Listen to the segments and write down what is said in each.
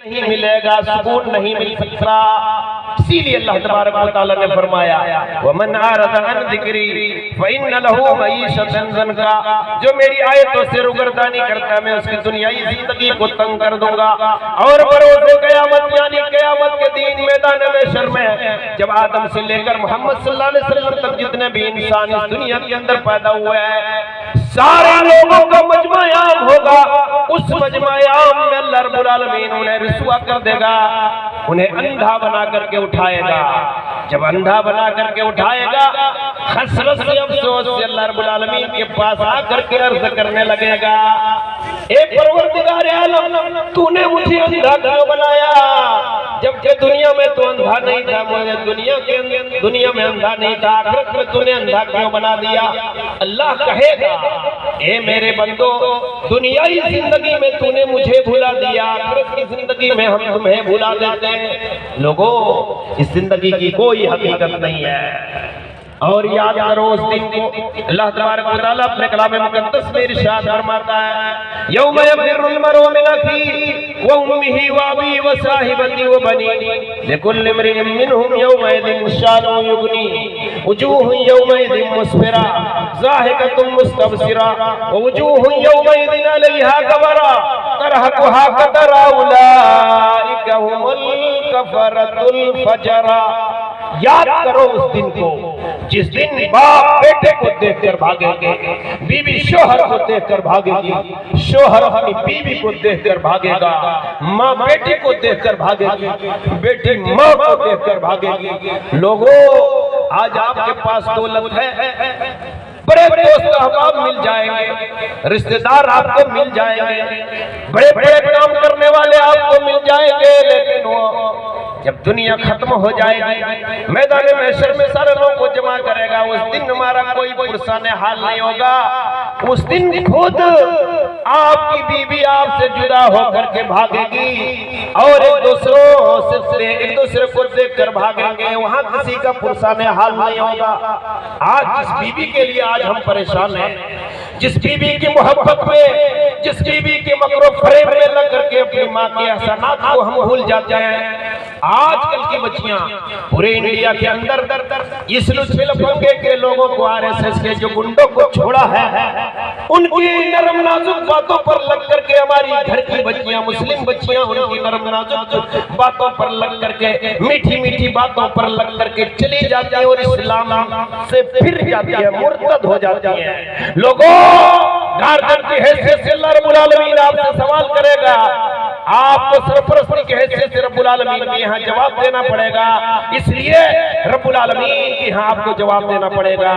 नहीं मिलेगा, सुकून नहीं मिल सकता। इसीलिए अल्लाह तबारक व तआला ने फरमाया वमन आरदा अन ज़िक्री फइन्न लहू मईशतन ज़नका, जो मेरी आयतों से रुगरदानी करता है मैं उसकी दुनियाई जिंदगी को तंग कर दूंगा। और बरोज़े क़यामत यानी क़यामत के दिन मैदान महशर में जब आदम से लेकर मोहम्मद सल्लल्लाहु अलैहि वसल्लम तक जितने भी इंसान इस दुनिया के अंदर पैदा हुए हैं सारे लोगों का मजमा आम होगा। उस मजमा आम में अल्लाह रब्बुल आलमीन उन्हें रुसवा कर देगा, उन्हें अंधा बना करके उठाएगा। जब अंधा बना करके उठाएगा हसरत से अफसोस से अल्लाह रब्बुल आलमीन के पास आकर के अर्ज करने लगेगा, ए परवरदिगार आलम तूने मुझे अंधा क्यों बनाया, जबकि दुनिया में तो अंधा नहीं था, मुझे दुनिया में अंधा नहीं था, आखिरत में तूने अंधा क्यों बना दिया। अल्लाह कहेगा ए मेरे बंदो दुनियाई जिंदगी में तूने मुझे भुला दिया, आखिरत की जिंदगी में हम तुम्हें भुला देते हैं। लोगों इस जिंदगी की कोई हकीकत नहीं है। और याद करो उस दिन को अल्लाह तबारक व तआला अपने कलाम मुक़द्दस में इरशाद फरमाता है यौम यफ़िरुल मरउ मिन अख़ीहि व उम्मिहि व अबीहि व साहिबतिहि व बनीहि लिकुल्लि इम्रिइन मिनहुम यौमइज़िन शानुन युग़नी वुजूहुन यौमइज़िन मुस्फ़िरा ज़ाहिकतुन मुस्तबशिरा व वुजूहुन यौमइज़िन अलैहा गबरा तरहक़ुहा क़तरा उलाइका हुमुल कफ़रतुल फजरा। याद करो उस दिन को जिस दिन बाप बेटे को देखकर भागेंगे, बीवी शोहर को देखकर भागेगी, शोहर अपनी बीवी को देखकर भागेगा, माँ बेटी को देखकर भागेगी, बेटी माँ को देखकर भागेगी। लोगों आज आपके पास दौलत है, बड़े दोस्त अहबाब मिल जाएंगे, रिश्तेदार आपको मिल जाएंगे, बड़े बड़े काम करने वाले आपको मिल जाएंगे, लेकिन वो जब दुनिया खत्म हो जाएगी मैदान महशर में सारे लोगों को जमा करेगा, उस दिन हमारा कोई पुरसाने हाल नहीं होगा। उस दिन खुद आपकी बीवी आपसे जुदा होकर के भागेगी और एक दूसरे को देखकर भागेंगे, वहां किसी का पुरसाने हाल नहीं होगा। आज जिस बीवी के लिए आज हम परेशान हैं, जिस बीवी की मोहब्बत में, जिस बीवी के मकरो फरेब में लग करके अपनी माँ के एहसानात को हम भूल जाते हैं। आजकल की बच्चियां पूरे इंडिया के अंदर इस लुचपे के लोगों को आरएसएस के जो गुंडों को छोड़ा है उनकी नरम नाजुक बातों पर लग करके हमारी घर की बच्चियां, मुस्लिम बच्चियां उनकी नरम नाजुक बातों पर लग करके, मीठी मीठी बातों पर लग करके चली जाती है और इस्लाम से फिर जाती है, मुर्तद हो जाती है। लोगों गार्जियन की हैसियत से अल्लाह रब्बुल आलमीन आपसे सवाल करेगा, आपको सरपरस्ती की हैसियत से रब्बुल आलमीन के यहाँ जवाब देना पड़ेगा, इसलिए रब्बुल आलमीन के यहाँ आपको जवाब देना पड़ेगा।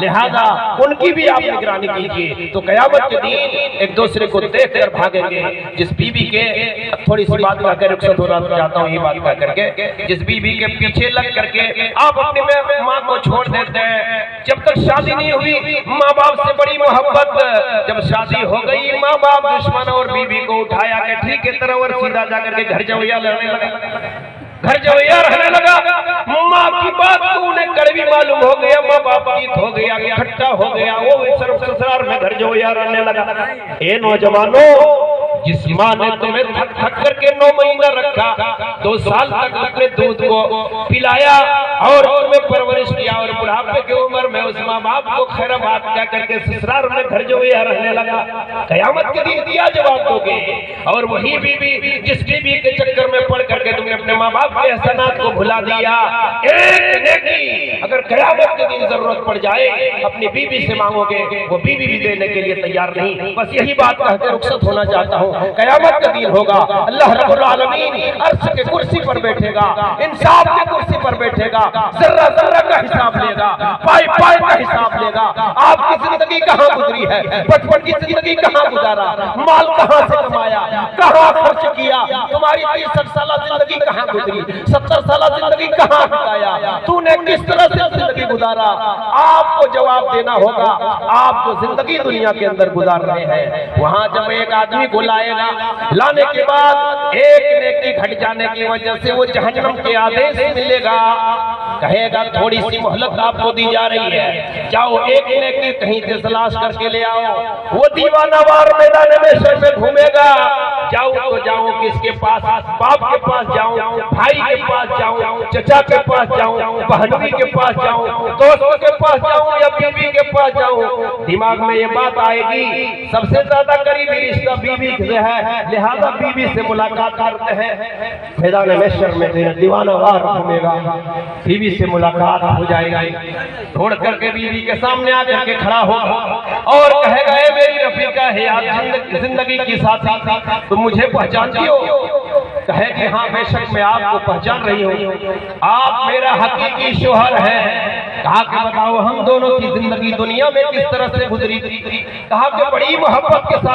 लिहाजा उनकी भी आप निगरानी कीजिए, तो क़यामत के दिन एक दूसरे को देखकर भागेंगे। जिस बीवी के थोड़ी सी बात कहकर रुखसत होना चाहता हूँ, ये बात कह करके जिस बीवी के पीछे लग करके आप अपनी माँ को छोड़ देते हैं, जब तक शादी नहीं हुई माँ बाप से बड़ी मोहब्बत, जब शादी हो गई माँ बाप दुश्मन और बीवी को उठाया के ठीक है तरह और सीधा जाकर के घर जवैया रहने लगा, घर जवैया रहने लगा। माँ की बात तो उन्हें कड़वी मालूम हो गया, माँ बाप की हो गया, खट्टा हो गया, वो ससुराल में घर जवैया रहने लगा। ए नौजवानों, जिस माँ ने तुम्हें थक थक करके 9 महीना रखा, 2 साल तक अपने दूध को पिलाया और तुम्हें परवरिश किया और बुढ़ापे की उम्र में उस माँ बाप को खैराबाद क्या करके ससुराल में घर जो रहने लगा, क़यामत के दिन दिया जवाब दोगे। और वही बीवी जिस बीवी के चक्कर में पड़ करके तुमने अपने माँ बाप के एहसानात को भुला दिया, एक नेकी अगर क़यामत के दिन जरूरत पड़ जाए अपनी बीवी से मांगोगे, वो बीवी भी देने के लिए तैयार नहीं। बस यही बात कहकर रुखसत होना चाहता हूँ। क़यामत का दिन होगा, अल्लाह रब्बुल आलमीन अर्श के कुर्सी पर बैठेगा, इंसाफ की कुर्सी पर बैठेगा, जर्रा जर्रा का हिसाब लेगा, पाई पाई का हिसाब लेगा। आपकी जिंदगी कहाँ गुजरी है, बचपन की जिंदगी कहाँ गुजारा, माल कहाँ से कमाया, कहाँ खर्च किया, तुम्हारी 63 साल जिंदगी कहाँ गुजरी, 70 साल जिंदगी कहाँ बिताया, तूने किस तरह से जिंदगी गुजारा, आपको जवाब देना होगा। आप जो जिंदगी दुनिया के अंदर गुजार रहे हैं, वहाँ जब एक आदमी को लाएगा, लाने के बाद एक नेकी घट जाने की वजह से वो जहन्नम के आदेश मिलेगा, कहेगा थोड़ी सी मोहलत आपको दी जा रही है, जाओ एक नेकी कहीं से तलाश करके ले आओ। वो दीवाना वार मैदान में घूमेगा, जाऊं तो जाऊं किसके पास, बाप के पास जाऊं, भाई के पास जाऊं, चचा के पास जाऊं, बहनोई के पास जाऊं, दोस्तों के पास जाऊं या बीवी के पास जाऊं। दिमाग में ये बात आएगी सबसे ज्यादा करीबी रिश्ता बीवी से है, लिहाजा बीवी से मुलाकात करते हैं। मैदान महशर में तेरा दीवाना वार घूमेगा, बीवी से मुलाकात हो जाएगी। छोड़ करके बीवी के सामने आकर के खड़ा हो और कहेगा ए मेरी रफीका है आप जिंदगी की साथी, तुम मुझे पहचानती हो? कहे कि हाँ बेशक मैं आपको पहचान रही हूँ, आप मेरा हकीकी शोहर है। कहा कि बताओ हम दोनों की जिंदगी दुनिया में किस तरह से गुजरी थी? कहा कि बड़ी मोहब्बत के साथ